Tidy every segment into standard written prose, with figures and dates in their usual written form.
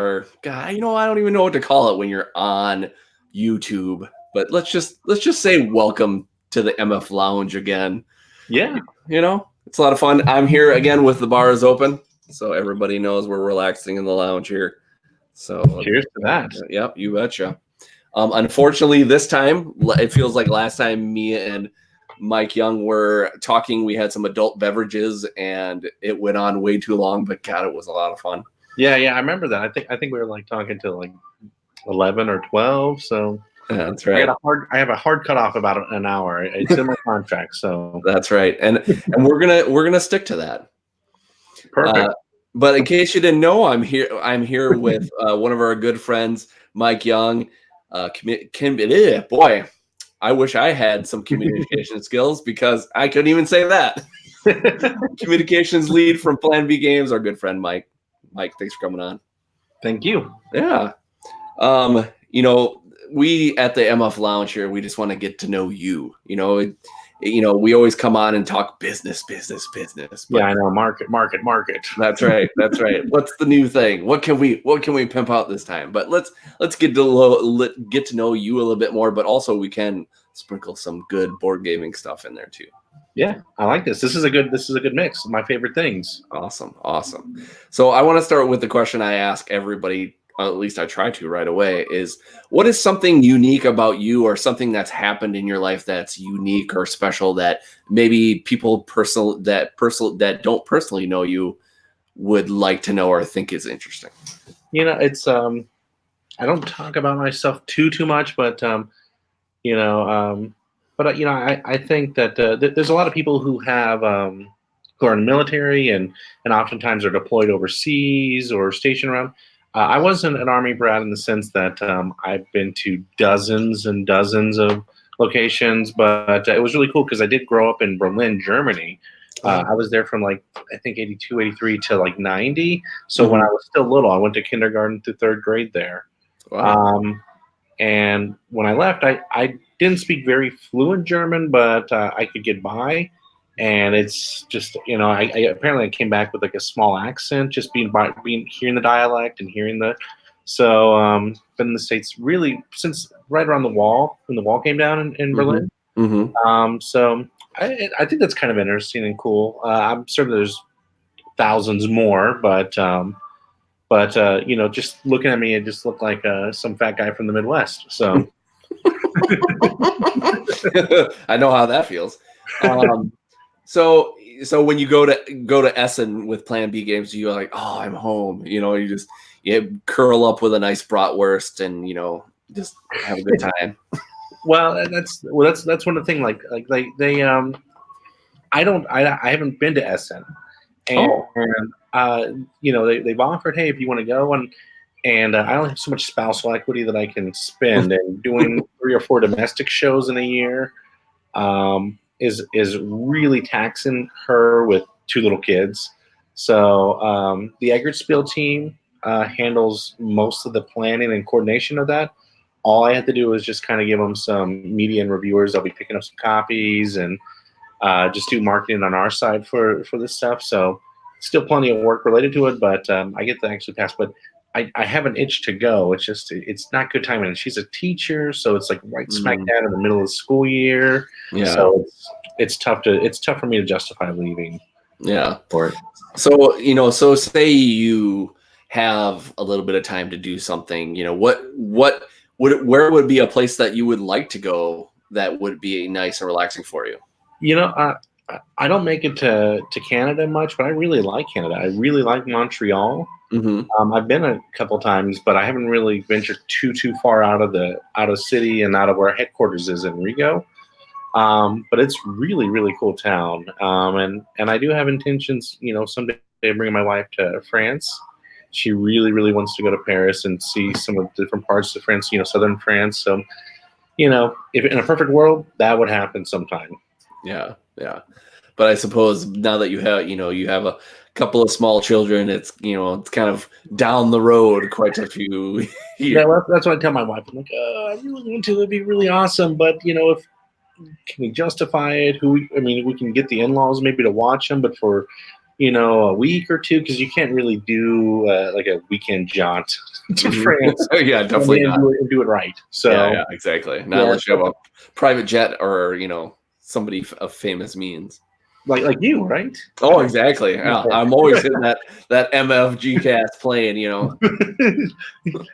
or God, I don't even know what to call it when you're on YouTube. But let's just say welcome to the MF Lounge again. Yeah. It's a lot of fun. I'm here again with the bars open, so everybody knows we're relaxing in the lounge here. So cheers to that. Yep, you betcha. Unfortunately, this time it feels like last time me and Mike Young were talking. We had some adult beverages, and it went on way too long. But God, it was a lot of fun. Yeah, I remember that. I think we were like talking to like 11 or 12. So yeah, that's right. I have a hard cutoff about an hour. It's in my contract. So that's right, and we're gonna stick to that. Perfect. But in case you didn't know, I'm here with one of our good friends, Mike Young. Boy, I wish I had some communication skills because I couldn't even say that. Communications lead from Plan B Games, our good friend Mike. Mike, thanks for coming on. Thank you. Yeah. We at the MF Lounge here, we just want to get to know you. We always come on and talk business. But yeah, I know. Market. That's right. What's the new thing? What can we pimp out this time? But let's get to know you a little bit more. But also we can sprinkle some good board gaming stuff in there too. Yeah, I like this. This is a good mix. My favorite things. Awesome. So I want to start with the question I ask everybody. At least I try to right away, is what is something unique about you or something that's happened in your life that's unique or special that maybe people that don't personally know you would like to know or think is interesting? It's I don't talk about myself too much, but I think that there's a lot of people who have who are in the military and oftentimes are deployed overseas or stationed around. I wasn't an Army brat in the sense that I've been to dozens and dozens of locations, but it was really cool because I did grow up in Berlin, Germany. I was there from I think 82, 83 to 90. So when I was still little, I went to kindergarten through third grade there. Wow. And when I left, I didn't speak very fluent German, but I could get by. And it's just, I apparently I came back with a small accent, just being hearing the dialect and hearing so been in the States really since right around the wall, when the wall came down in Berlin. Mm-hmm. So I think that's kind of interesting and cool. I'm certain there's thousands more, but just looking at me, it just looked like some fat guy from the Midwest. So I know how that feels. So when you go to Essen with Plan B Games, you're like, oh, I'm home. You curl up with a nice bratwurst and just have a good time. Well, that's one of the things. I haven't been to Essen, and they've offered, hey, if you want to go, and I only have so much spousal equity that I can spend, and doing 3 or 4 domestic shows in a year. Is really taxing her with 2 little kids. So the Eggertspiel team handles most of the planning and coordination of that. All I have to do is just kind of give them some media and reviewers. I'll be picking up some copies and just do marketing on our side for this stuff. So still plenty of work related to it, but I get to actually pass. But I have an itch to go. It's just it's not good timing. And she's a teacher, so it's right smack dab in the middle of the school year. Yeah. So it's tough for me to justify leaving. Yeah. So say you have a little bit of time to do something. Where would be a place that you would like to go that would be nice and relaxing for you? I don't make it to Canada much, but I really like Canada. I really like Montreal. Mm-hmm. I've been a couple times, but I haven't really ventured too far out of city and out of where headquarters is in Rigaud. But it's really, really cool town. And I do have intentions, someday bringing my wife to France. She really, really wants to go to Paris and see some of the different parts of France, southern France. So, if in a perfect world, that would happen sometime. Yeah. But I suppose now that you have a couple of small children, it's kind of down the road quite a few years. Yeah, that's what I tell my wife. I'm like, I really want to. It'd be really awesome, but if can we justify it? We can get the in-laws maybe to watch them, but for a week or two, because you can't really do a weekend jaunt to France. Yeah, definitely not. Do it right. So Yeah, exactly. Not unless you have a private jet or somebody of famous means. like you, right? Oh, exactly. Yeah, I'm always in that MFG cast playing.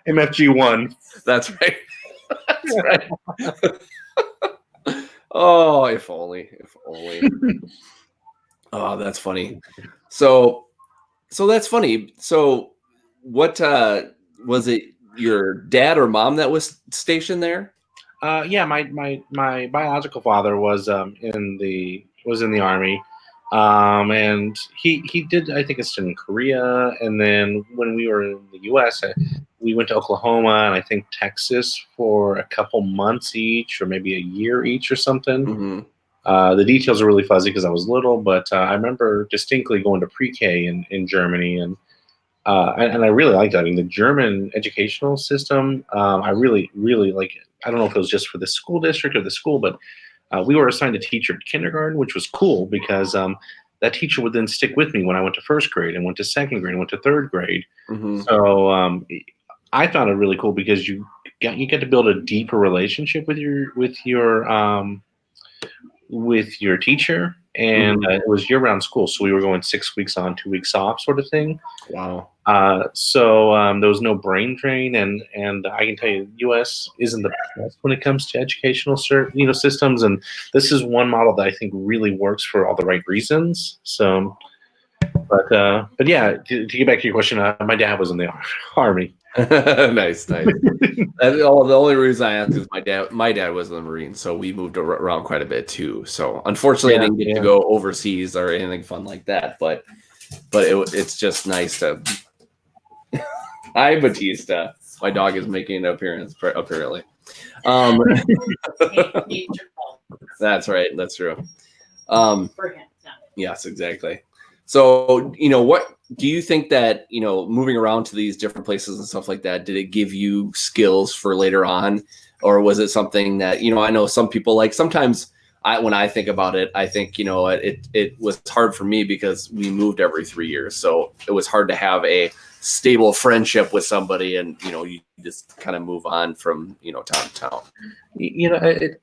MFG1. That's right. That's right. Oh, if only. If only. Oh, that's funny. So that's funny. So what was it your dad or mom that was stationed there? Yeah, my biological father was in the army, and he did, I think, a stint in Korea, and then when we were in the U.S., we went to Oklahoma and I think Texas for a couple months each, or maybe a year each, or something. Hmm. The details are really fuzzy because I was little, but I remember distinctly going to pre-K in Germany, and I really liked that. I mean, the German educational system, I really, really like it. I don't know if it was just for the school district or the school, but we were assigned a teacher at kindergarten, which was cool because that teacher would then stick with me when I went to first grade and went to second grade and went to third grade. Hmm. So I found it really cool because you get to build a deeper relationship with your teacher, and Hmm. it was year-round school, so we were going 6 weeks on, 2 weeks off, sort of thing. Wow. So there was no brain drain, and I can tell you, the U.S. isn't the best when it comes to educational systems, and this is one model that I think really works for all the right reasons. So, but yeah, to get back to your question, my dad was in the army. Nice, nice. The only reason I asked is my dad was in the Marines, so we moved around quite a bit too. So unfortunately, I Yeah, didn't get to yeah. go overseas or anything fun like that. But it's just nice to. Hi, Batista. My dog is making an appearance apparently. Um, that's right. That's true. Um, yes, exactly. So, what do you think that, moving around to these different places and stuff like that, did it give you skills for later on? Or was it something that, I know some people like sometimes when I think about it, I think, it was hard for me because we moved every 3 years. So it was hard to have a stable friendship with somebody and, you just kind of move on from, town to town.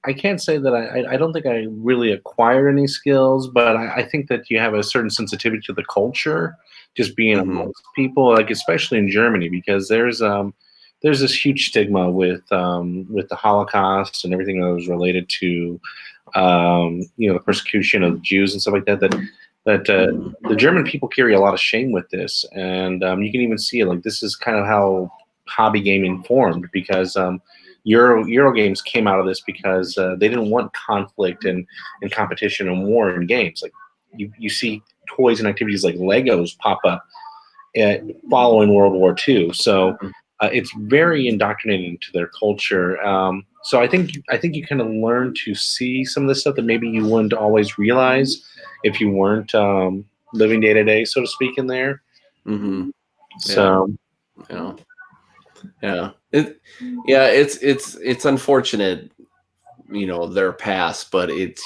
I can't say that I don't think I really acquired any skills, but I think that you have a certain sensitivity to the culture, just being Hmm. amongst people, like especially in Germany, because there's this huge stigma with the Holocaust and everything that was related to the persecution of Jews and stuff like that. The German people carry a lot of shame with this, and you can even see it. Like this is kind of how hobby gaming formed because. Euro games came out of this because they didn't want conflict and competition and war in games. Like you see toys and activities like Legos pop up following World War II. So it's very indoctrinated into their culture. So I think you kind of learn to see some of the stuff that maybe you wouldn't always realize if you weren't living day to day, so to speak, in there. Hmm. Yeah. So Yeah. Yeah. It's unfortunate, their past, but it's,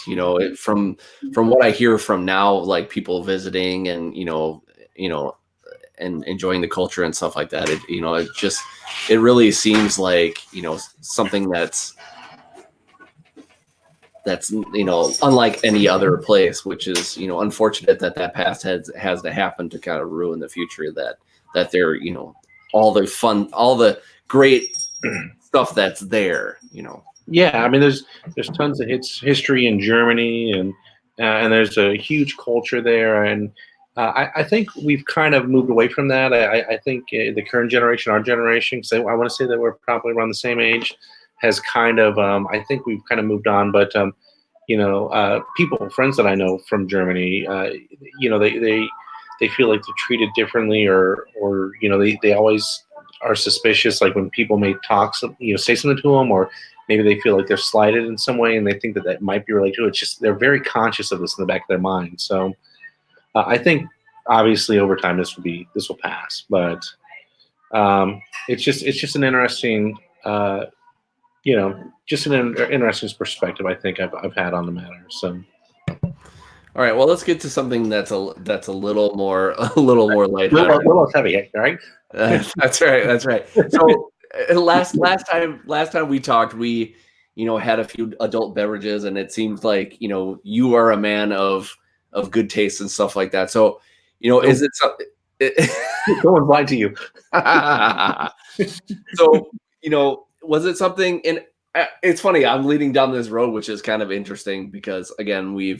from what I hear from now, like people visiting and, and enjoying the culture and stuff like that, it really seems like, something that's unlike any other place, which is, unfortunate that past has to happen to kind of ruin the future that they're, all the fun, all the great stuff that's there. yeah, I mean, there's tons of history in Germany, and there's a huge culture there, and I think we've kind of moved away from that. I think the current generation, our generation, because I want to say that we're probably around the same age, has kind of I think we've kind of moved on, but people, friends that I know from Germany, they feel like they're treated differently, or they always are suspicious, like when people may talk, say something to them, or maybe they feel like they're slighted in some way, and they think that that might be related to it. It's just they're very conscious of this in the back of their mind. So I think obviously over time this will pass, but it's just an interesting just an interesting perspective I think I've had on the matter. So All right. Well, let's get to something that's a little more a little more lighthearted. Little heavy, right? That's right. That's right. So last time we talked, we had a few adult beverages, and it seems like you are a man of good taste and stuff like that. So No, is it so? no one's lied to you. So was it something? And it's funny. I'm leading down this road, which is kind of interesting because again, we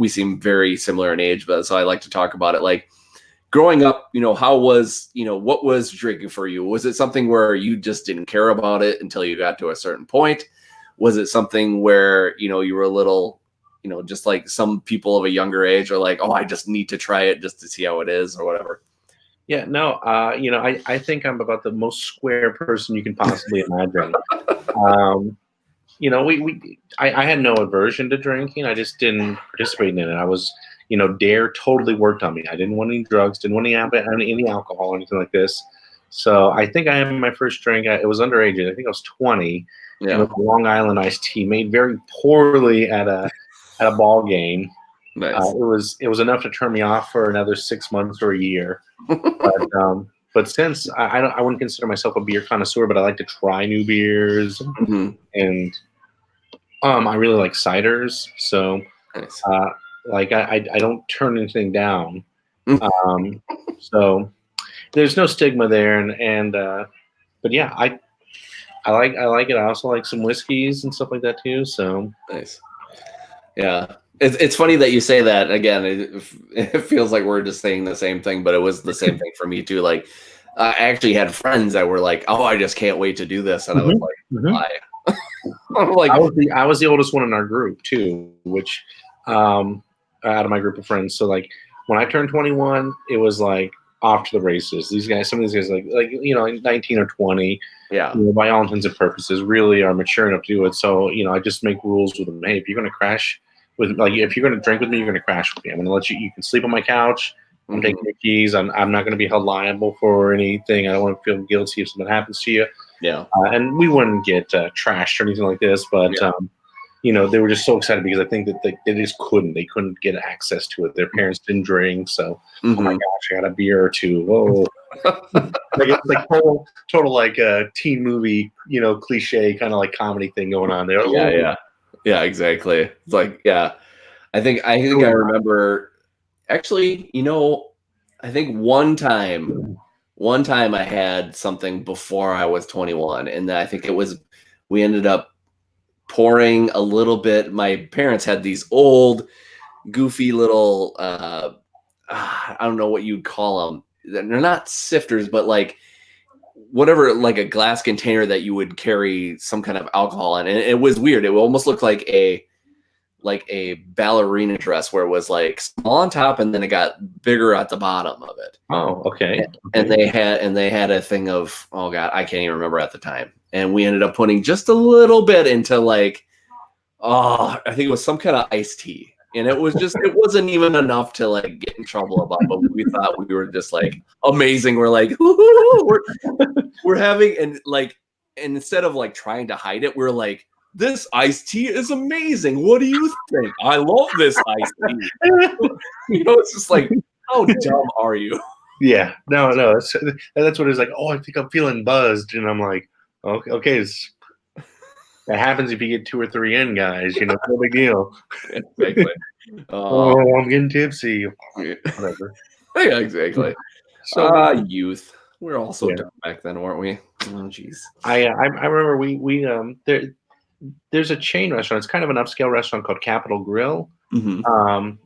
seem very similar in age, but so I like to talk about it. Like growing up, how was, what was drinking for you? Was it something where you just didn't care about it until you got to a certain point? Was it something where, you were a little, just like some people of a younger age are like, oh, I just need to try it just to see how it is or whatever? Yeah, no, I think I'm about the most square person you can possibly imagine. Um, I had no aversion to drinking. I just didn't participate in it. I was, Dare totally worked on me. I didn't want any drugs, didn't want any alcohol or anything like this. So I think I had my first drink. It was underage. I think I was 20, and it Yeah. was a Long Island iced tea made very poorly at a ball game. Nice. It was enough to turn me off for another 6 months or a year. But since I wouldn't consider myself a beer connoisseur, but I like to try new beers, Hmm. and I really like ciders. So Nice. uh, like I don't turn anything down. Um, so there's no stigma there, and but yeah, I like it. I also like some whiskeys and stuff like that too. So Nice. Yeah. It's funny that you say that. Again, it feels like we're just saying the same thing, but it was the same thing for me too. Like, I actually had friends that were like, "Oh, I just can't wait to do this," and I was Mhm, like, mhm. "Why?" I'm like, I was the oldest one in our group too, which out of my group of friends. So like when I turned 21, it was like off to the races. Some of these guys like 19 or 20, "Yeah, by all intents and purposes, really are mature enough to do it. So I just make rules with them. Hey, if you're gonna crash if you're gonna drink with me, you're gonna crash with me. I'm gonna let you. You can sleep on my couch. I'm hmm taking your keys. I'm not gonna be held liable for anything. I don't want to feel guilty if something happens to you. yeah, And we wouldn't get trashed or anything like this, but yeah, they were just so excited because I think that they just couldn't. They couldn't get access to it. Their parents didn't drink, so oh my hmm gosh, I got a beer or two. Whoa, like it's like total like a teen movie, cliche kind of like comedy thing going on there. yeah, Oh, yeah, yeah." Exactly. It's like, yeah. I think I really remember actually. I think one time I had something before I was 21, and I think we ended up pouring a little bit. My parents had these old, goofy little, I don't know what you'd call them. They're not sifters, but like whatever, like a glass container that you would carry some kind of alcohol in. And it was weird. It almost looked like a ballerina dress where it was like small on top and then it got bigger at the bottom of it. Oh, okay, And okay. they had a thing of, oh god, I can't even remember at the time. And we ended up putting just a little bit into like, oh, I think it was some kind of iced tea. And it wasn't even enough to like get in trouble about, but we thought we were just like amazing. We're like, "Woo-hoo-hoo," we're having, and instead of like trying to hide it, we're like, this iced tea is amazing. What do you think? I love this iced tea. It's just like, how dumb are you? Yeah, no, that's what it's like. Oh, I think I'm feeling buzzed, and I'm like, okay, okay. That happens if you get two or three in, guys. No big deal. Exactly. Uh, Oh, I'm getting tipsy. yeah, Whatever. exactly. So Youth. We're all so yeah, dumb back then, weren't we? Oh, jeez. I remember there's a chain restaurant. It's kind of an upscale restaurant called Capitol Grill. Hmm.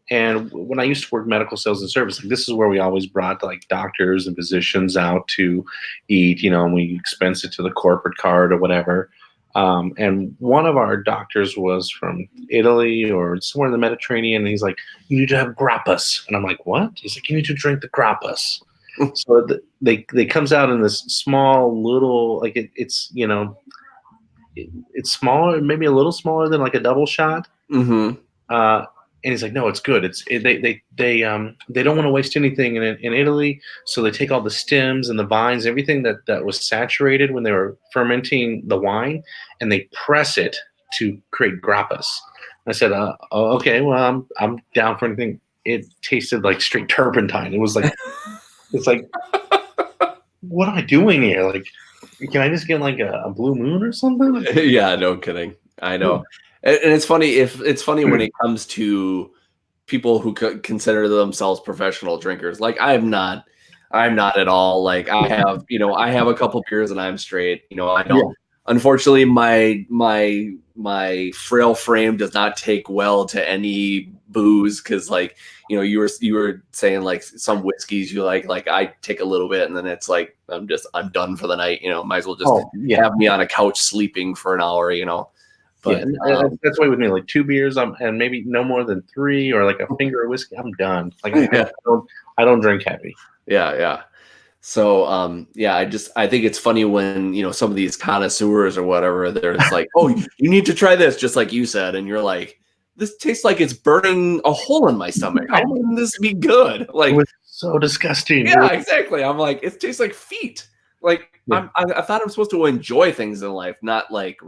And when I used to work medical sales and service, like, this is where we always brought like doctors and physicians out to eat, and we expense it to the corporate card or whatever. And one of our doctors was from Italy or somewhere in the Mediterranean. And he's like, "You need to have grappas." And I'm like, "What?" He's like, "You need to drink the grappas." So they comes out in this small little, like it's smaller, maybe a little smaller than like a double shot. Hmm. Uh, and he's like, "No, it's good. They don't want to waste anything in Italy, so they take all the stems and the vines, everything that was saturated when they were fermenting the wine, and they press it to create grappas." I said, oh, okay, well, I'm down for anything. It tasted like straight turpentine. It was like, it's like, what am I doing here? Like, can I just get like a blue moon or something? Yeah, no kidding. I know. And it's funny if it's funny when it comes to people who consider themselves professional drinkers. Like I'm not at all. Like I have a couple beers and I'm straight. I don't. Yeah. Unfortunately, my frail frame does not take well to any booze because, like, you were saying like some whiskeys you like I take a little bit and then it's like I'm done for the night. Might as well just Oh, yeah. have me on a couch sleeping for an hour. Yeah, But and that's the way with me. Like 2 beers, and maybe no more than three, or like a finger of whiskey. I'm done. Like yeah, I don't drink heavy. yeah. So, yeah, I think it's funny when, some of these connoisseurs or whatever, they're just like, oh, you need to try this, just like you said. And you're like, this tastes like it's burning a hole in my stomach. How can this be good? It Like, was so disgusting. yeah, exactly. I'm like, it tastes like feet. Like, Yeah. I thought I'm supposed to enjoy things in life, not like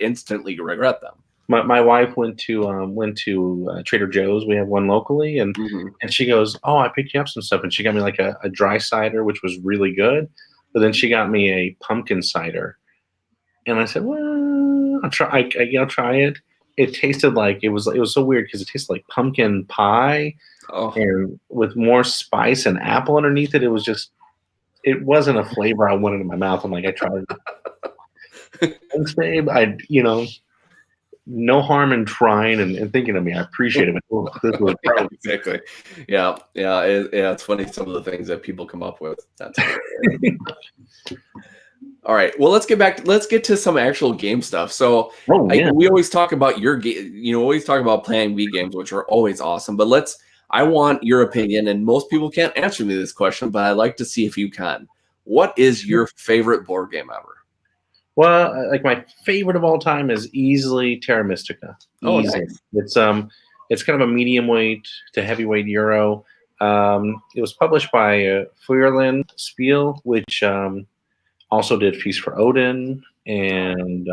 instantly regret them. My wife went to Trader Joe's. We have one locally, and Mhm. she goes, "Oh, I picked you up some stuff," and she got me like a dry cider, which was really good. But then she got me a pumpkin cider, and I said, "Well, I'll try it." It tasted like it was so weird because it tasted like pumpkin pie, Oh, and with more spice and apple underneath it. It wasn't a flavor I wanted in my mouth. I'm like, I tried it. Thanks, babe. No harm in trying and thinking of me. I appreciate it. But this was yeah, gross. exactly. Yeah, yeah. It's funny some of the things that people come up with. That's all right. Well, let's get to some actual game stuff. So, Oh yeah. we always talk about your game. Always talk about playing V games, which are always awesome. But I want your opinion, and most people can't answer me this question, but I'd like to see if you can. What is your favorite board game ever? Well, like my favorite of all time is easily Terra Mystica. Oh, Easily. nice. It's kind of a medium weight to heavyweight Euro. It was published by Feuerland Spiel, which also did Feast for Odin and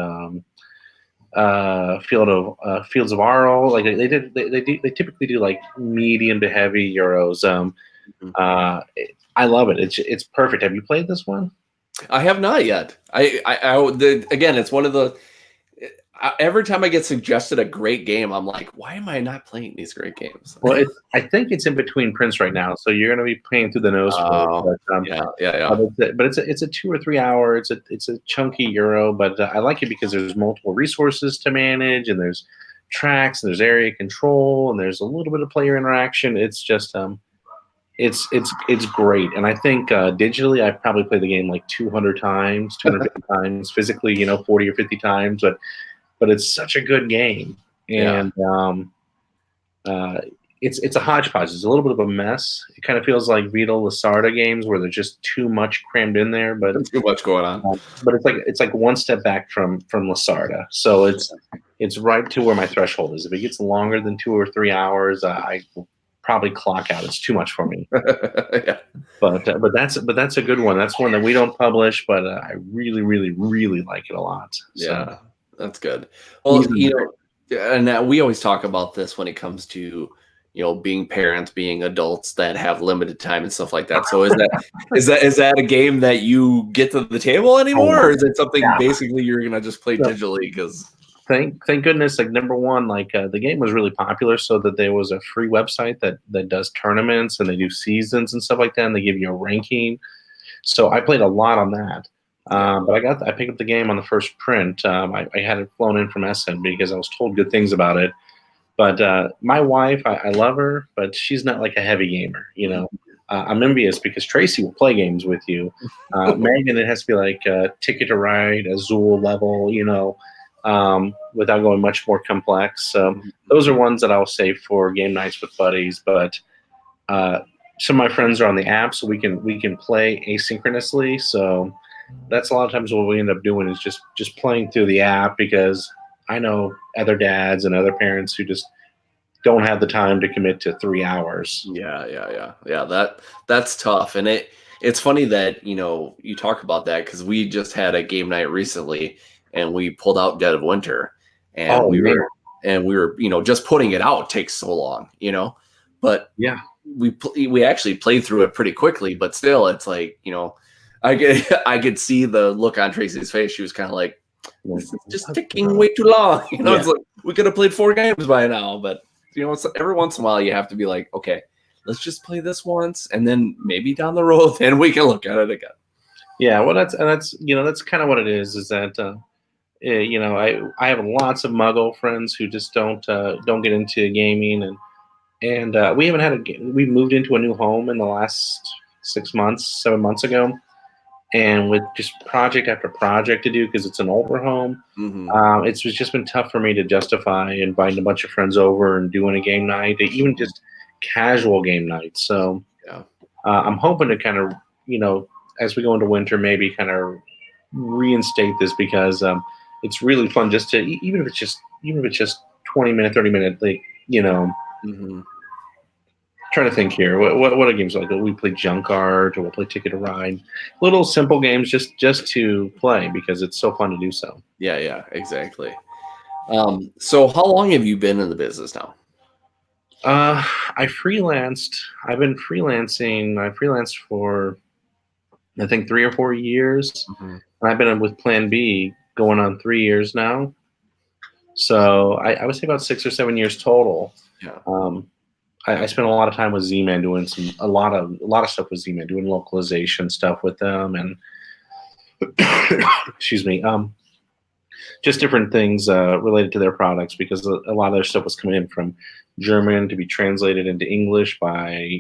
Fields of Arl. Like they typically do like medium to heavy Euros. Mhm. I love it. It's perfect. Have you played this one? I have not yet. Again, it's one of the. Every time I get suggested a great game, I'm like, why am I not playing these great games? Well, I think it's in between prints right now, so you're going to be paying through the nose for it. Oh, yeah, yeah, yeah. But it's a 2 or 3 hour. It's a chunky Euro, but I like it because there's multiple resources to manage, and there's tracks, and there's area control, and there's a little bit of player interaction. It's just it's great, and I think digitally I've probably played the game like 200 times, 250 times. Physically, 40 or 50 times, but it's such a good game, Yeah. and uh, it's a hodgepodge. It's a little bit of a mess. It kind of feels like Vito Lasarda games where there's just too much crammed in there, Too much going on. but it's like one step back from Lasarda. So it's right to where my threshold is. If it gets longer than 2 or 3 hours, I will probably clock out. It's too much for me. Yeah. But that's a good one. That's one that we don't publish, but I really really really like it a lot. So Yeah, that's good. Well, easy. and we always talk about this when it comes to being parents, being adults that have limited time and stuff like that. So is that a game that you get to the table anymore, or is it something Yeah. basically you're gonna just play So, digitally? Because thank goodness, like number one, like the game was really popular, so that there was a free website that does tournaments, and they do seasons and stuff like that, and they give you a ranking. So I played a lot on that. yeah, But I picked up the game on the first print. I had it flown in from Essen because I was told good things about it. But my wife, I love her, but she's not like a heavy gamer. I'm envious because Tracy will play games with you. Megan, it has to be like Ticket to Ride, Azul level, without going much more complex. So those are ones that I'll save for game nights with buddies. But some of my friends are on the app, so we can play asynchronously. So that's a lot of times what we end up doing is just playing through the app because I know other dads and other parents who just don't have the time to commit to 3 hours. yeah. That's tough, and it's funny that you talk about that because we just had a game night recently, and we pulled out Dead of Winter, and Oh we man, were and we were, just putting it out takes so long, but Yeah. we actually played through it pretty quickly, but still it's like, I could see the look on Tracy's face. She was kind of like, this is just taking way too long. It's like we could have played 4 games by now, but every once in a while you have to be like, okay, let's just play this once, and then maybe down the road, then we can look at it again. Yeah, well, that's kind of what it is. Is that I have lots of Muggle friends who just don't get into gaming, and we haven't had we moved into a new home in the last 6 months, 7 months ago, and with just project after project to do because it's an older home, Mm-hmm. it's just been tough for me to justify inviting a bunch of friends over and doing a game night, even just casual game nights. So Yeah. I'm hoping to kind of, as we go into winter, maybe kind of reinstate this because it's really fun just to even if it's just 20-minute, 30-minute, like Mm-hmm. trying to think here. What are games like? We play Junk Art, or we'll play Ticket to Ride. Little simple games just to play because it's so fun to do so. Yeah, exactly. So how long have you been in the business now? I freelanced. I've been freelancing. I freelanced for I think 3 or 4 years, Mm-hmm. and I've been with Plan B going on 3 years now. So I would say about 6 or 7 years total. Yeah. I spent a lot of time with Z-Man doing a lot of stuff with Z-Man, doing localization stuff with them, and excuse me, just different things related to their products because a lot of their stuff was coming in from German to be translated into English by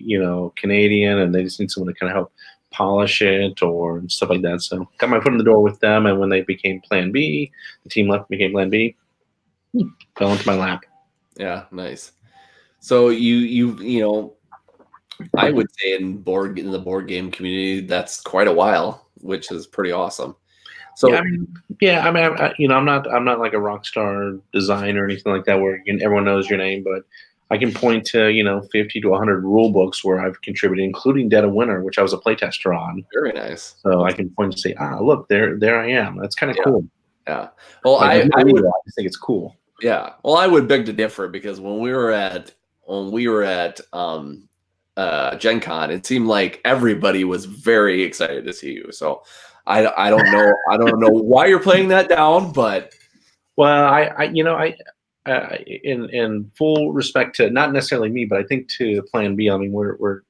Canadian, and they just need someone to kind of help polish it or stuff like that. So got my foot in the door with them, and when they became Plan B, the team left, became Plan B, fell into my lap. Yeah, nice. So I would say in the board game community, that's quite a while, which is pretty awesome. So I'm not like a rock star designer or anything like that where everyone knows your name, but I can point to 50 to 100 rule books where I've contributed, including Dead of Winter, which I was a playtester on. very nice. So I can point and say, look, there I am. That's kind of cool. Yeah. Well, Like, I would. I just think it's cool. Yeah. Well, I would beg to differ because when we were at Gen Con, it seemed like everybody was very excited to see you. So I don't know. I don't know why you're playing that down, but Well, in full respect to not necessarily me, but I think to Plan B. I mean, we're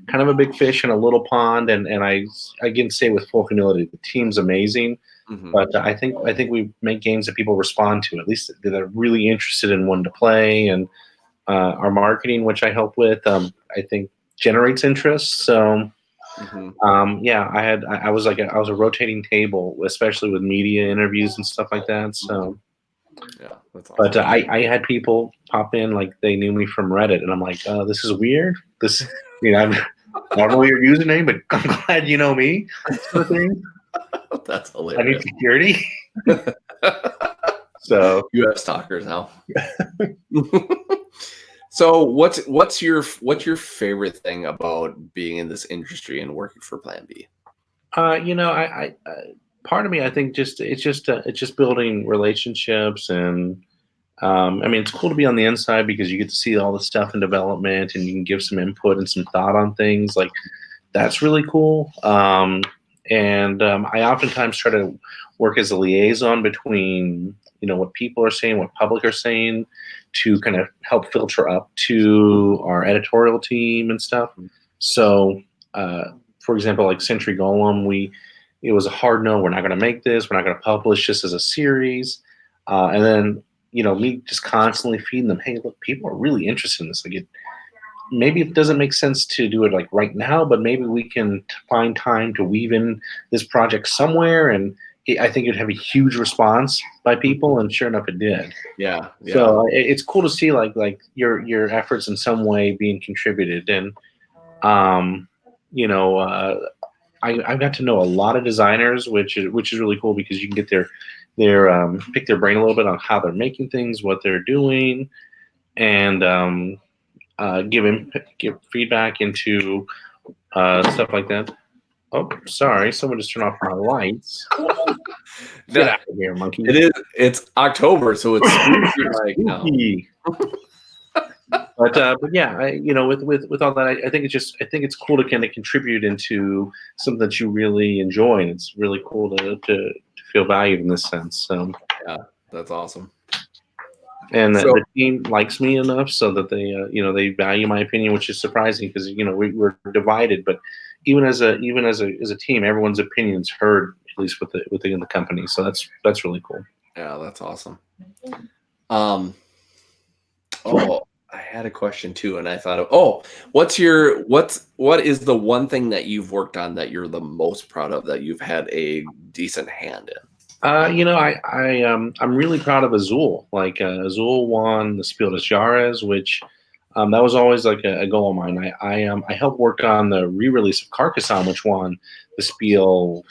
kind of a big fish in a little pond, and I again say with full humility, the team's amazing. Mhm. But I think we make games that people respond to, at least that are really interested in one to play, and our marketing, which I help with, I think generates interest. So Mhm. yeah, I was I was a rotating table, especially with media interviews and stuff like that. So. Yeah, that's awesome. But I had people pop in like they knew me from Reddit, and I'm like, this is weird. This, I don't know your username, but I'm glad you know me. Sort of thing. That's I need hilarious. security. So You have stalkers now. So what's your favorite thing about being in this industry and working for Plan B? I part of me, I think it's just building relationships, and I mean, it's cool to be on the inside because you get to see all the stuff in development, and you can give some input and some thought on things. Like that's really cool. And I oftentimes try to work as a liaison between what people are saying, what public are saying, to kind of help filter up to our editorial team and stuff. So, for example, like Century Golem, it was a hard no. We're not going to make this. We're not going to publish this as a series. And then me just constantly feeding them. Hey, look, people are really interested in this. Like maybe it doesn't make sense to do it like right now, but maybe we can find time to weave in this project somewhere. And I think it'd have a huge response by people, and sure enough, it did. Yeah. So it's cool to see like your efforts in some way being contributed, and um, I got to know a lot of designers, which is really cool because you can get their pick their brain a little bit on how they're making things, what they're doing, and give feedback into stuff like that. Oh, sorry. Someone just turned off my lights. Get That- out of here, monkey. It is. It's October, so it's spooky like now. Spooky. But yeah, with all that, I think it's cool to kind of contribute into something that you really enjoy, and it's really cool to feel valued in this sense. So, Yeah, that's awesome. and So- the team likes me enough so that they value my opinion, which is surprising because we're divided, but even as a team, everyone's opinion is heard, at least within the company. So that's really cool. Yeah, that's awesome. Oh, I had a question too, and I thought of, what is the one thing that you've worked on that you're the most proud of, that you've had a decent hand in? I'm really proud of Azul. Like Azul won the Spiel des Jahres, which that was always like a goal of mine. I helped work on the re-release of Carcassonne, which won the Spiel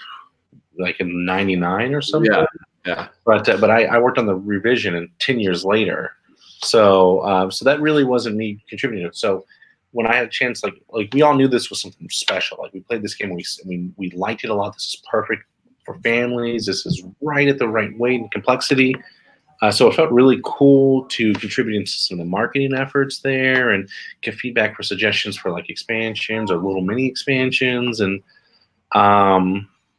like in '99 or something. Yeah. But I worked on the revision and 10 years later. So that really wasn't me contributing to it. So when I had a chance, like we all knew this was something special. Like we played this game, we liked it a lot. This is perfect for families. This is right at the right weight and complexity. So it felt really cool to contribute into some of the marketing efforts there and get feedback for suggestions for like expansions or little mini expansions. And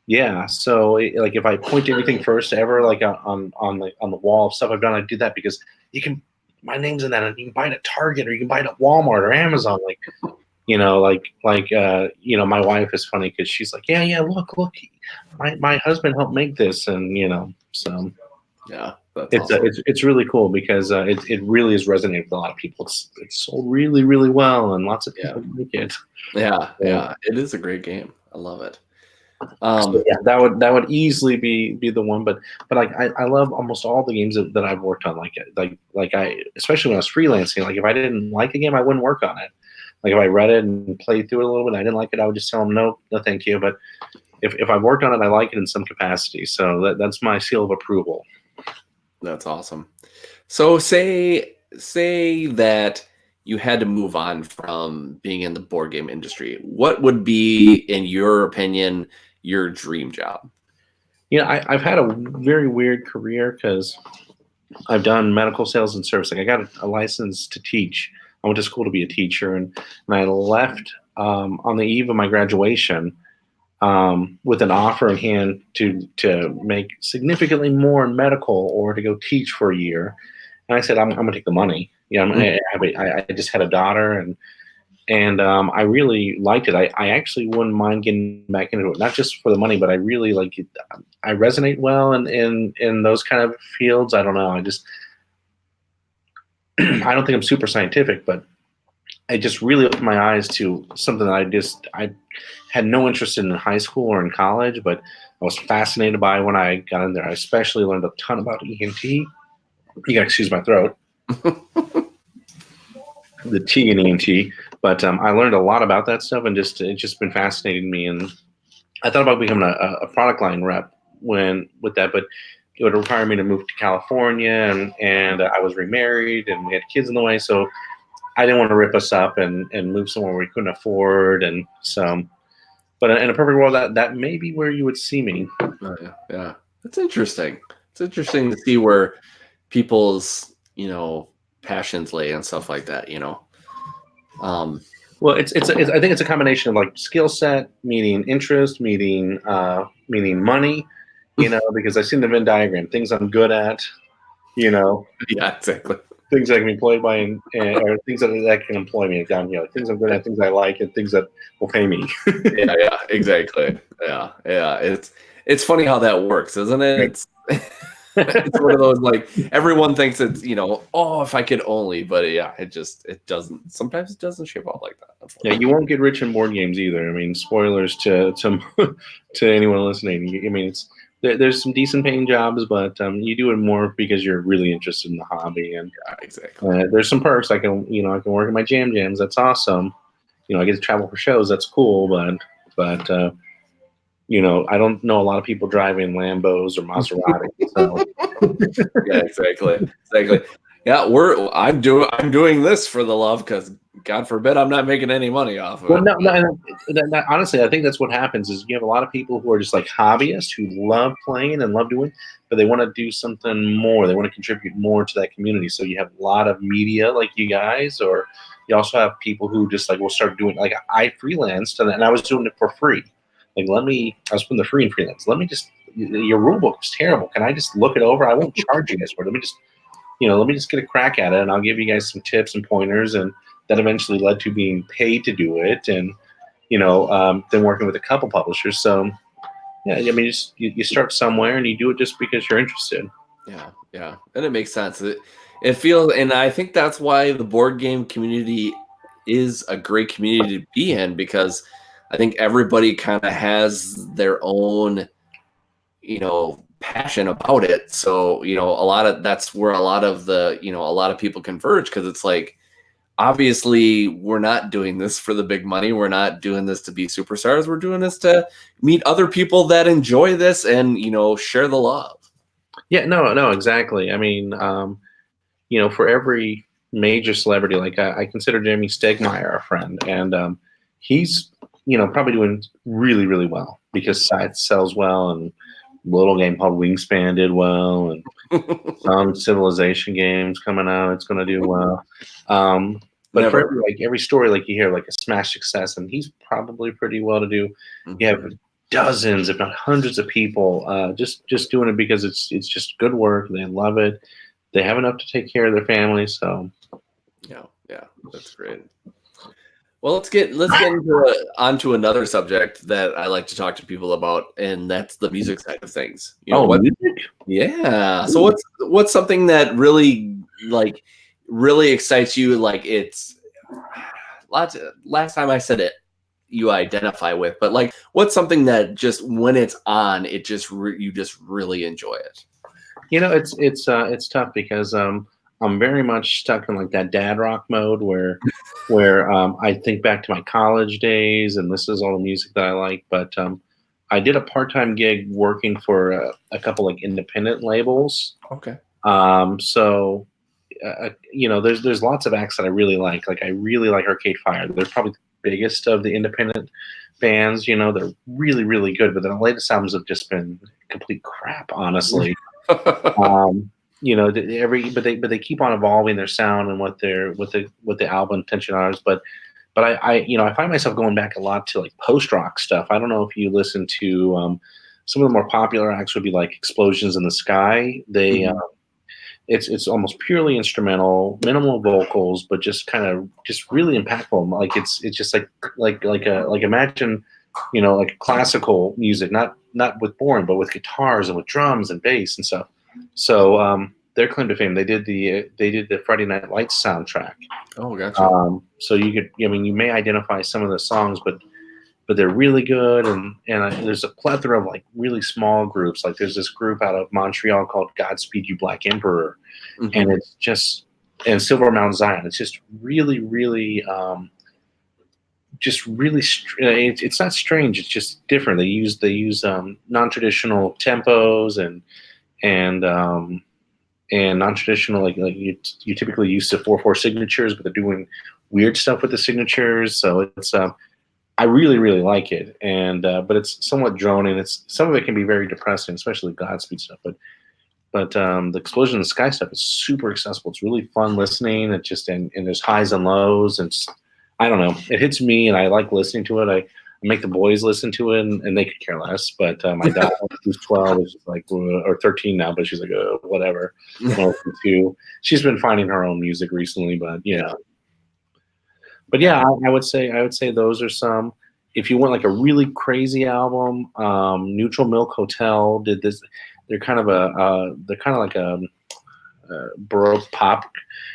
yeah, so like if I point to anything first ever, like on the wall of stuff I've done, I do that because my name's in that, and you can buy it at Target or you can buy it at Walmart or Amazon. Like, my wife is funny because she's like, yeah, look, my husband helped make this, and so Yeah, that's it's awesome. it's really cool because it really is resonating with a lot of people. It's sold really, really well, and lots of people like it. Yeah, it is a great game. I love it. So yeah, that would easily be the one, but like I love almost all the games that I've worked on. Like I, especially when I was freelancing, like if I didn't like a game, I wouldn't work on it. Like if I read it and played through it a little bit, and I didn't like it, I would just tell them no, thank you. But if I worked on it, I like it in some capacity. So that's my seal of approval. That's awesome. So say that you had to move on from being in the board game industry. What would be, in your opinion, your dream job? I've had a very weird career because I've done medical sales and service. Like I got a license to teach. I went to school to be a teacher, and I left on the eve of my graduation with an offer in hand to make significantly more in medical or to go teach for a year. And I said, I'm going to take the money. I just had a daughter, and I really liked it. I actually wouldn't mind getting back into it, not just for the money, but I really like it. I resonate well in those kind of fields. I don't know. I don't think I'm super scientific, but I just really opened my eyes to something that I had no interest in high school or in college, but I was fascinated by when I got in there. I especially learned a ton about ENT. You gotta excuse my throat. The T in ENT, but I learned a lot about that stuff, and it's just been fascinating me. And I thought about becoming a product line rep with that, but it would require me to move to California, and I was remarried, and we had kids in the way, so I didn't want to rip us up and move somewhere we couldn't afford, and so. But in a perfect world, that may be where you would see me. Oh, yeah, that's interesting. It's interesting to see where people's passions lay and stuff like that. Well, I think it's a combination of like skill set meeting interest, meeting money, because I've seen the Venn diagram, things I'm good at, Yeah, exactly. things I can be employed by, or things that can employ me down here, like things I'm good at, things I like, and things that will pay me. Yeah, exactly. Yeah. It's funny how that works, isn't it? It's one of those, like, everyone thinks it's if I could only, but yeah, it doesn't. Sometimes it doesn't shape out like that. Yeah, you won't get rich in board games either. I mean, spoilers to anyone listening. I mean, there's some decent paying jobs, but you do it more because you're really interested in the hobby. And exactly. There's some perks. I can work at my jams. That's awesome. I get to travel for shows. That's cool. But I don't know a lot of people driving Lambos or Maserati. So. Yeah, exactly. Yeah, I'm doing this for the love, because God forbid I'm not making any money off of Well, it. honestly, I think that's what happens is you have a lot of people who are just like hobbyists who love playing and love doing, but they want to do something more. They want to contribute more to that community. So you have a lot of media like you guys, or you also have people who just like will start doing like I freelanced and I was doing it for free. Like I was putting the free and freelance. Let me just your rule book was terrible. Can I just look it over? I won't charge you guys for it. Let me just get a crack at it, and I'll give you guys some tips and pointers, and that eventually led to being paid to do it, and then working with a couple publishers. So yeah, I mean, you start somewhere, and you do it just because you're interested. Yeah, yeah, and it makes sense. It feels, and I think that's why the board game community is a great community to be in because I think everybody kind of has their own, passion about it. So, a lot of that's where a lot of a lot of people converge because it's like obviously we're not doing this for the big money. We're not doing this to be superstars. We're doing this to meet other people that enjoy this and, share the love. Yeah, no, exactly. I mean, for every major celebrity, like I consider Jamie Stegmaier a friend, and he's probably doing really really well because site sells well, and a little game called Wingspan did well, and some Civilization games coming out, it's going to do well. But for Never. every story, like you hear, like a smash success, and he's probably pretty well to do. You have dozens, if not hundreds, of people just doing it because it's just good work. They love it. They have enough to take care of their family. So Yeah, that's great. Well, let's get onto another subject that I like to talk to people about, and that's the music side of things. music. Yeah. So what's something that really excites you? Like it's last time I said it, you identify with, but like what's something that just when it's on, it just you just really enjoy it. It's tough because I'm very much stuck in like that dad rock mode where I think back to my college days and this is all the music that I like. But I did a part-time gig working for a couple like independent labels. Okay. So there's lots of acts that I really like. Like I really like Arcade Fire. They're probably the biggest of the independent bands. They're really really good. But the latest albums have just been complete crap, honestly. But they keep on evolving their sound and what the album intention is. But I find myself going back a lot to like post rock stuff. I don't know if you listen to some of the more popular acts would be like Explosions in the Sky. It's almost purely instrumental, minimal vocals, but just really impactful. Like it's just like imagine like classical music, not with boring, but with guitars and with drums and bass and stuff. So their claim to fame, they did the Friday Night Lights soundtrack. Oh, gotcha. So you may identify some of the songs, but they're really good, and there's a plethora of like really small groups. Like there's this group out of Montreal called Godspeed You Black Emperor, and it's just and Silver Mount Zion. It's just really really it's not strange. It's just different. They use non-traditional tempos and non-traditional like you typically use the 4/4 signatures, but they're doing weird stuff with the signatures. So it's I really really like it, and but it's somewhat droning. It's some of it can be very depressing, especially Godspeed stuff. But the Explosion in the Sky stuff is super accessible. It's really fun listening. It just and there's highs and lows, and I don't know. It hits me, and I like listening to it. I make the boys listen to it, and they could care less. But my daughter, who's 12, is just like, or 13 now, but she's like, whatever. She's been finding her own music recently, but But yeah, I would say those are some. If you want like a really crazy album, Neutral Milk Hotel did this. They're kind of like a baroque pop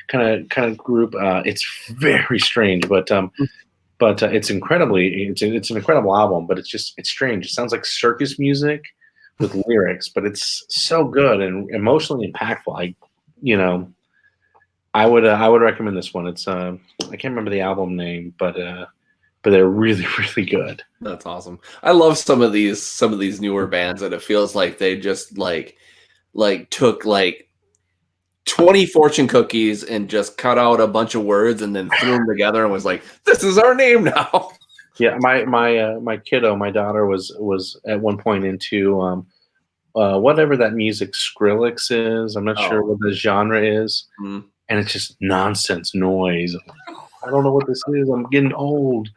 kind of group. It's very strange, but it's it's an incredible album. But it's strange. It sounds like circus music with lyrics, but it's so good and emotionally impactful. I would recommend this one. It's I can't remember the album name, but they're really really good. That's awesome. I love some of these newer bands that it feels like they just like took like 20 fortune cookies and just cut out a bunch of words and then threw them together and was like, "This is our name now." Yeah, my kiddo, my daughter was at one point into whatever that music Skrillex is. I'm not sure Oh, what the genre is, mm. and it's just nonsense noise. I don't know what this is. I'm getting old.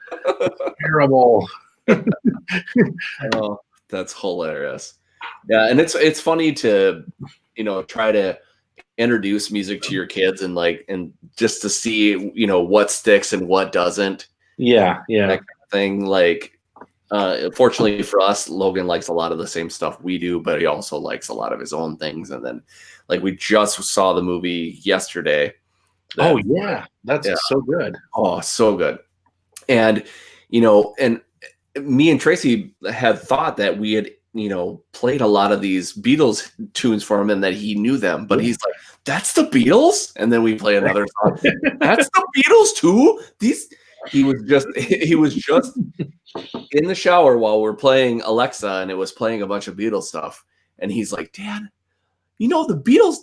Terrible. Oh, that's hilarious. Yeah, and it's funny to try to introduce music to your kids and just to see what sticks and what doesn't, Yeah, that yeah. kind of thing. Like, fortunately for us, Logan likes a lot of the same stuff we do, but he also likes a lot of his own things. And then, like, we just saw the movie yesterday. Oh That yeah, that's Yeah, so good. oh, so good. And and me and Tracy had thought that we had, played a lot of these Beatles tunes for him and that he knew them, but Yeah. he's like, "That's the Beatles?" And then we play another song. "That's the Beatles too?" He was just in the shower while we're playing Alexa and it was playing a bunch of Beatles stuff. And he's like, "Dad, the Beatles,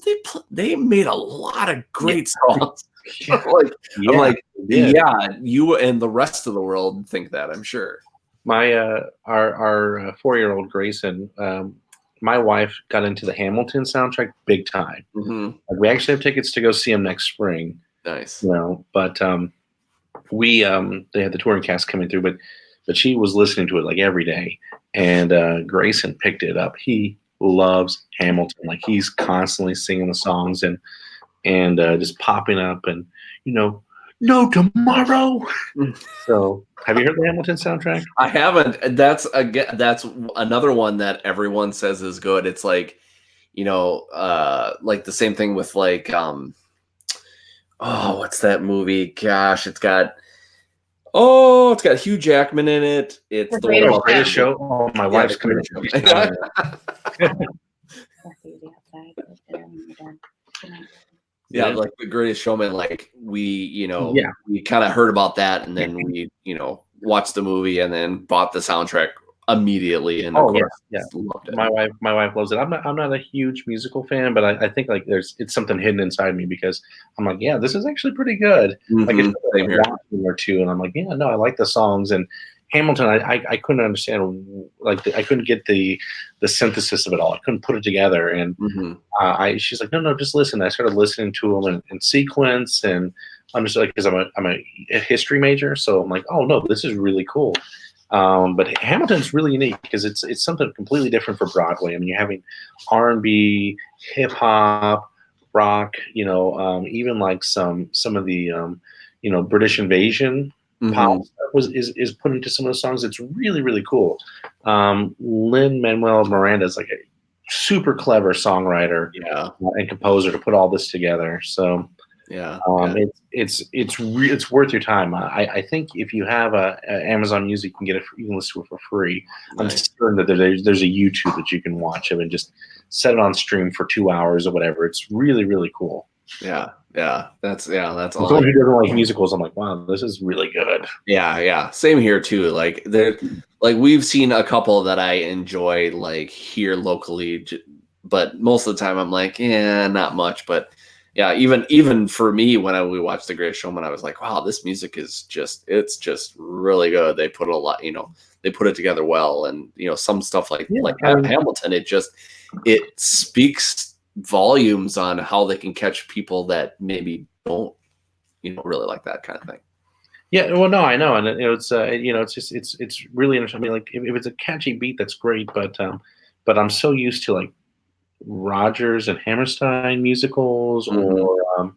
they made a lot of Yeah, great songs." yeah, I'm yeah, like, they did. "Yeah, you and the rest of the world think that, I'm sure." My our 4-year-old Grayson, my wife got into the Hamilton soundtrack big time. Mhm. Like, we actually have tickets to go see him next spring. Nice. But we they had the touring cast coming through, but she was listening to it like every day, and Grayson picked it up. He loves Hamilton. Like, he's constantly singing the songs and just popping up and you know no tomorrow. So, have you heard the Hamilton soundtrack? I haven't. That's another one that everyone says is good. It's like, like the same thing with oh, what's that movie? Gosh, it's got Hugh Jackman in it. It's The the one Greatest about Greatest show. Oh, my yeah, wife's the coming Greatest up. Show. She's telling me. That's easy outside. Go to dinner when you're done. Good night. Yeah, like the Greatest Showman. Like Yeah. we kind of heard about that, and then we watched the movie, and then bought the soundtrack immediately, and of Oh yeah, course yeah. loved it. My wife loves it. I'm not a huge musical fan, but I think like it's something hidden inside me because I'm like, yeah, this is actually pretty good. Like, it's Mhm, same here. watching or two, and I'm like, yeah, no, I like the songs. And Hamilton, I couldn't understand, like, I couldn't get the synthesis of it all. I couldn't put it together. And Mhm. she's like, no, just listen. I started listening to them in sequence, and I'm just like, because I'm a history major, so I'm like, oh no, this is really cool. But Hamilton's really unique because it's something completely different for Broadway. I mean, you're having R&B, hip hop, rock. Even like some of the British invasion pop Mhm. stuff is put into some of the songs. It's really really cool. Lin Manuel Miranda is like a super clever songwriter Yeah. and composer to put all this together. So Yeah. Yeah. it's worth your time. I think if you have a Amazon Music, you can get it. You can listen to it for free. I'm Nice. certain that there's a YouTube that you can watch of and just set it on stream for 2 hours or whatever. It's really really cool. Yeah. Yeah. That's For all. someone who doesn't like musicals, I'm like, wow, this is really good. Yeah. Yeah. Same here too. Like we've seen a couple that I enjoy like here locally, but most of the time I'm like, yeah, not much. But yeah, even for me when we watched The Greatest Showman, I was like, wow, this music it's just really good. They put a lot, they put it together well, and some stuff Yeah, like I mean, Hamilton, it speaks volumes on how they can catch people that maybe don't really like that kind of thing. yeah. Well, no, I know, and it's just it's really interesting. I mean, like, if it's a catchy beat, that's great, but I'm so used to like Rodgers and Hammerstein musicals Hmm. or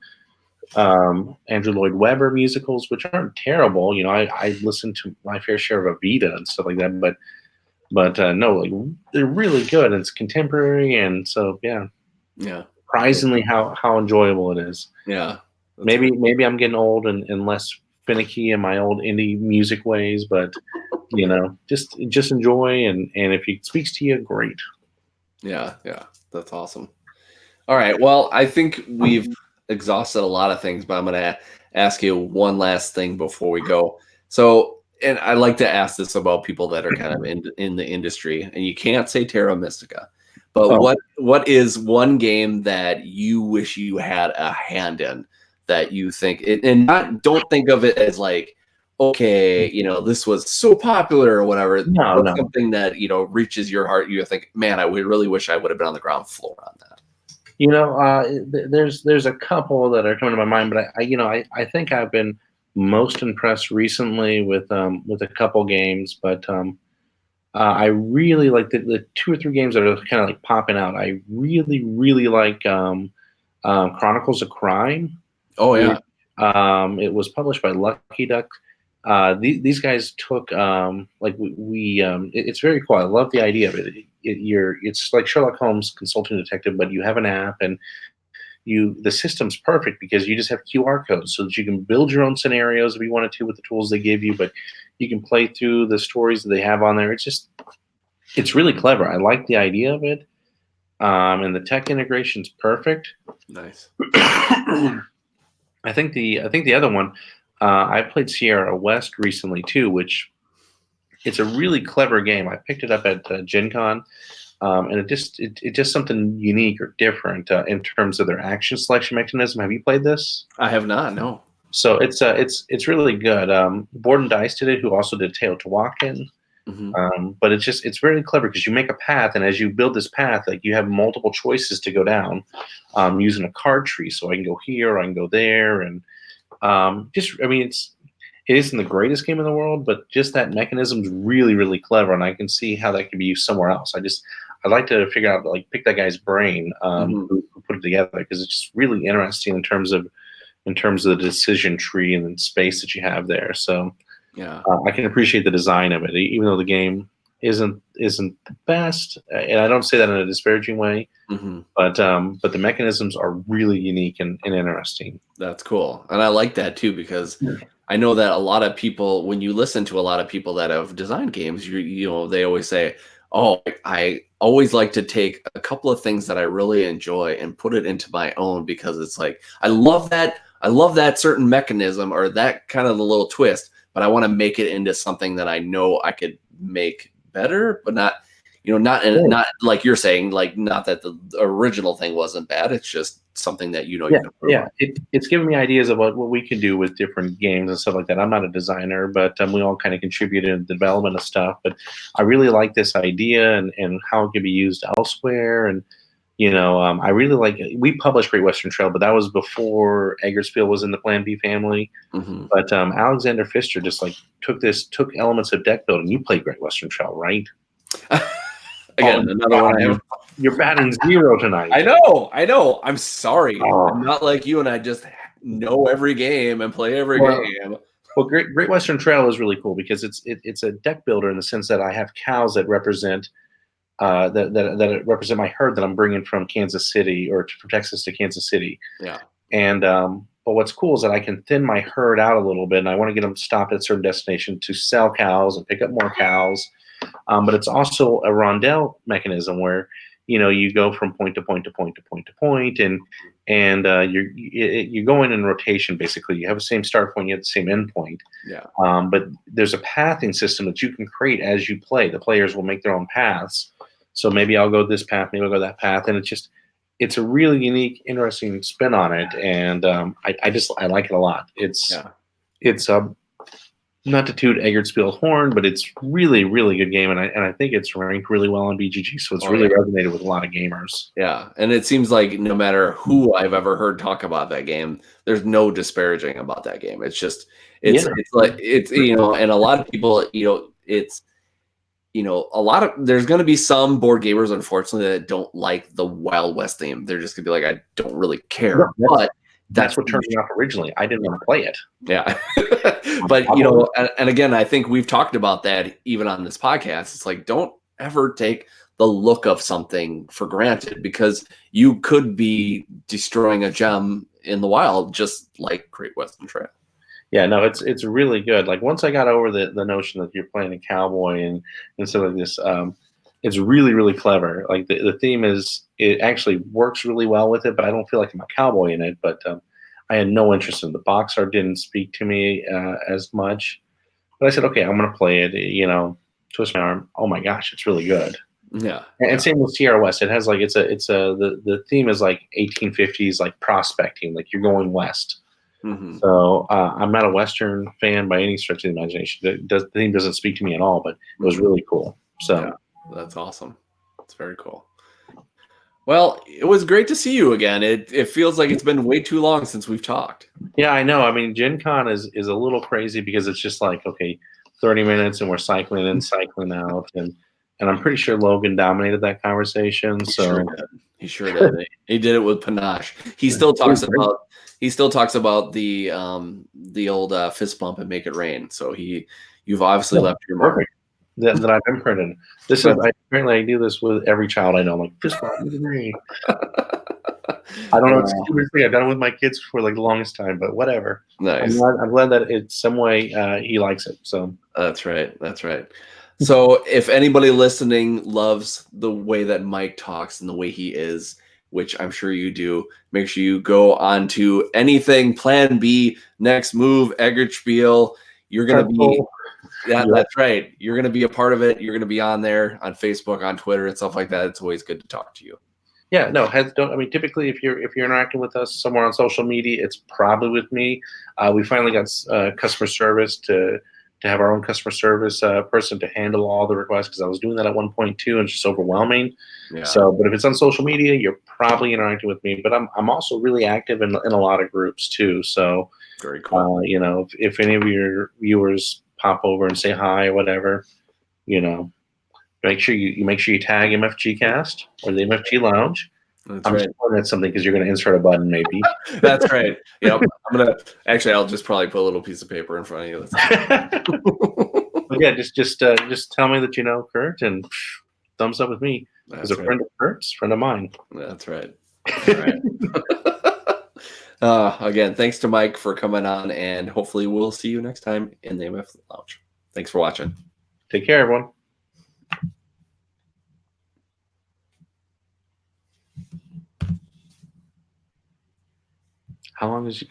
Andrew Lloyd Webber musicals, which aren't terrible. I listen to my fair share of Evita and stuff like that, but no, like, they're really good. And it's contemporary, and so yeah, Yeah. surprisingly how enjoyable it is. Yeah. That's Maybe good. maybe I'm getting old and less finicky in my old indie music ways, but just enjoy, and if it speaks to you, great. Yeah. Yeah. That's awesome. All right. Well, I think we've exhausted a lot of things, but I'm going to ask you one last thing before we go. So, and I like to ask this about people that are kind of in the industry, and you can't say Terra Mystica, But Oh. what is one game that you wish you had a hand in that you think and don't think of it as like, okay, this was so popular or whatever. No, What's no. something that reaches your heart? You think, man, I would really wish I would have been on the ground floor on that. There's a couple that are coming to my mind, but I think I've been most impressed recently with a couple games, but I really like the 2 or 3 games that are kind of like popping out. I really, really like Chronicles of Crime. Oh yeah. It was published by Lucky Duck. These guys took it's very cool. I love the idea of it. It's like Sherlock Holmes consulting detective, but you have an app, and the system's perfect because you just have QR codes so that you can build your own scenarios if you wanted to with the tools they give you, but you can play through the stories that they have on there. It's really clever. I like the idea of it. And the tech integration's perfect. Nice. I think the other one, I played Sierra West recently too, which it's a really clever game. I picked it up at Gen Con, and it just something unique or different in terms of their action selection mechanism. Have you played this? I have not. No. So it's really good. Board and Dice did it, who also did Teotihuacan. But it's very clever because you make a path, and as you build this path, like you have multiple choices to go down, using a card tree. So I can go here, I can go there, and it isn't the greatest game in the world, but just that mechanism is really, really clever, and I can see how that could be used somewhere else. I'd like to figure out, like, pick that guy's brain who put it together, because it's just really interesting in terms of the decision tree and the space that you have there. So Yeah. I can appreciate the design of it, even though the game isn't the best, and I don't say that in a disparaging way. But the mechanisms are really unique and interesting. That's cool, and I like that too because I know that a lot of people, when you listen to a lot of people that have designed games, they always say, "Oh, I always like to take a couple of things that I really enjoy and put it into my own because it's like I love that certain mechanism or that kind of a little twist, but I want to make it into something that I know I could make better, but not." Not like you're saying, like not that the original thing wasn't bad. It's just something that you can improve on. It's given me ideas of what we can do with different games and stuff like that. I'm not a designer, but we all kind of contributed in the development of stuff. But I really like this idea and how it can be used elsewhere. And I really like it. We published Great Western Trail, but that was before Eggerspiel was in the Plan B family. But Alexander Pfister just like took elements of deck building. You played Great Western Trail, right? Again, another one. You're batting 0 tonight. I know. I'm sorry. I'm not like you, and I just know every game and play every game. Well, Great Western Trail is really cool because it's a deck builder in the sense that I have cows that represent that represent my herd that I'm bringing from Kansas City or from Texas to Kansas City. Yeah. And but what's cool is that I can thin my herd out a little bit, and I want to get them stopped at a certain destination to sell cows and pick up more cows. But it's also a rondelle mechanism where you go from point to point to point to point to point, and you're going in rotation. Basically, you have the same start point, you have the same end point. Yeah. But there's a pathing system that you can create as you play. The players will make their own paths. So maybe I'll go this path, maybe I'll go that path, and it's a really unique, interesting spin on it, and I like it a lot. It's not to toot Eggertspiel's horn, but it's really, really good game, and I think it's ranked really well on BGG, so it's really resonated with a lot of gamers. Yeah, and it seems like no matter who I've ever heard talk about that game, there's no disparaging about that game. It's just it's and a lot of people, it's a lot of there's going to be some board gamers, unfortunately, that don't like the Wild West theme. They're just going to be like, I don't really care, but that's what turned me off originally. I didn't want to play it. Yeah. But, and again, I think we've talked about that even on this podcast. It's like, don't ever take the look of something for granted because you could be destroying a gem in the wild, just like Great Western Trail. Yeah, no, it's really good. Like once I got over the notion that you're playing a cowboy and stuff like this, it's really, really clever. Like the theme it actually works really well with it, but I don't feel like I'm a cowboy in it. But I had no interest in it. The box art didn't speak to me as much. But I said, okay, I'm going to play it, twist my arm. Oh my gosh, it's really good. Yeah. And same with Sierra West. It has like the theme is like 1850s like prospecting, like you're going west. Hmm. So I'm not a Western fan by any stretch of the imagination. The theme doesn't speak to me at all, but it was really cool. So Yeah, that's awesome. It's very cool. Well, it was great to see you again. It feels like it's been way too long since we've talked. yeah, I know. I mean, Gen Con is a little crazy because it's just like, okay, 30 minutes and we're cycling in, cycling out, and I'm pretty sure Logan dominated that conversation. He So sure did. He sure did. He did it with panache. He still talks about the old fist bump and make it rain. So you've obviously left your mark. perfect that I've imprinted. This is apparently I do this with every child I know. I'm like, fist bump, look at me. I don't know. It's a stupid thing. I've done it with my kids for like the longest time, but whatever. Nice. I'm glad that it's some way he likes it. So That's right. That's right. So if anybody listening loves the way that Mike talks and the way he is, which I'm sure you do, make sure you go on to anything, Plan B, Next Move, Eggertspiel. You're going to be, that's right. You're going to be a part of it. You're going to be on there on Facebook, on Twitter, and stuff like that. It's always good to talk to you. Yeah, no, don't. I mean, typically, if you're interacting with us somewhere on social media, it's probably with me. We finally got customer service to have our own customer service person to handle all the requests because I was doing that at one point too, and it's just overwhelming. Yeah. So, but if it's on social media, you're probably interacting with me. But I'm also really active in a lot of groups too. So, very cool. You know, if any of your viewers pop over and say hi or whatever, you know, make sure you tag MFG Cast or the MFG Lounge. That's I'm right. just pointing at something because you're going to insert a button, maybe. That's right. Yep. I'll just probably put a little piece of paper in front of you. But yeah, just tell me that you know Kurt and thumbs up with me. Because a friend of Kurt's, friend of mine. That's right. All right. Again, thanks to Mike for coming on, and hopefully we'll see you next time in the MF Lounge. Thanks for watching. Take care, everyone. How long is